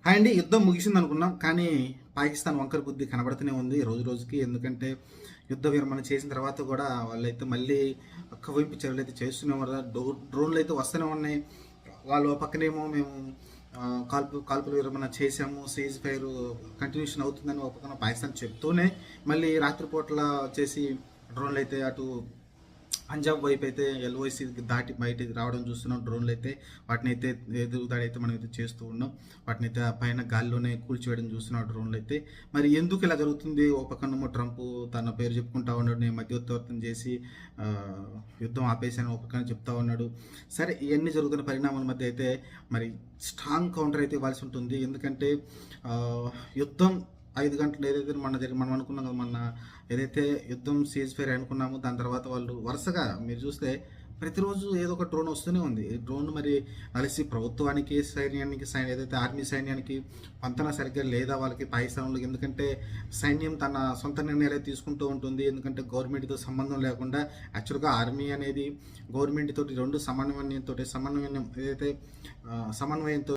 Hi అండి. యుద్ధం ముగిసింది అనుకున్నాం, కానీ పాకిస్తాన్ వంకర బుద్ధి కనబడుతూనే ఉంది రోజు రోజుకి. ఎందుకంటే యుద్ధ విరమణ చేసిన తర్వాత కూడా వాళ్ళైతే మళ్ళీ ఒక్కవైపు చర్యలు అయితే చేస్తూనే ఉన్నారు. డ్రోన్లు అయితే వస్తూనే ఉన్నాయి. వాళ్ళు పక్కనేమో మేము కాల్పుల విరమణ చేశాము, సీజ్ ఫైర్ కంటిన్యూషన్ అవుతుందని ఒక పక్కన పాకిస్తాన్ చెప్తూనే మళ్ళీ రాత్రిపూట్ల వచ్చేసి డ్రోన్లు అయితే అటు పంజాబ్ వైపు అయితే ఎల్ఓసి దాటి బయటికి రావడం చూస్తున్నాం. డ్రోన్లు అయితే వాటిని అయితే ఎదురుదాడి అయితే మనం అయితే చేస్తూ ఉన్నాం. వాటిని అయితే పైన గాల్లోనే కూల్చివేయడం చూస్తున్నాం డ్రోన్లు అయితే. మరి ఎందుకు ఇలా జరుగుతుంది? ఒక పక్కనేమో ట్రంప్ తన పేరు చెప్పుకుంటా ఉన్నాడు, నేను మధ్యవర్తిత్వం చేసి యుద్ధం ఆపేశాను ఒక పక్కన చెప్తా ఉన్నాడు. సరే, ఇవన్నీ జరుగుతున్న పరిణామాల మధ్య అయితే మరి స్ట్రాంగ్ కౌంటర్ అయితే ఇవ్వాల్సి ఉంటుంది. ఎందుకంటే యుద్ధం 5 గంటలు ఏదైతే మనం అనుకున్నాం కదా, మొన్న ఏదైతే యుద్ధం సీజ్ ఫైర్ అనుకున్నామో దాని తర్వాత వాళ్ళు వరుసగా మీరు చూస్తే ప్రతిరోజు ఏదో ఒక డ్రోన్ వస్తూనే ఉంది. డ్రోన్ మరి కలిసి ప్రభుత్వానికి, సైన్యానికి, ఏదైతే ఆర్మీ సైన్యానికి పంతన సరిగ్గా లేదా వాళ్ళకి పాకిస్తాన్లో. ఎందుకంటే సైన్యం తన సొంత నిర్ణయాలే తీసుకుంటూ ఉంటుంది. ఎందుకంటే గవర్నమెంట్తో సంబంధం లేకుండా యాక్చువల్గా ఆర్మీ అనేది గవర్నమెంట్ తోటి రెండు సమన్వయంతో ఏదైతే సమన్వయంతో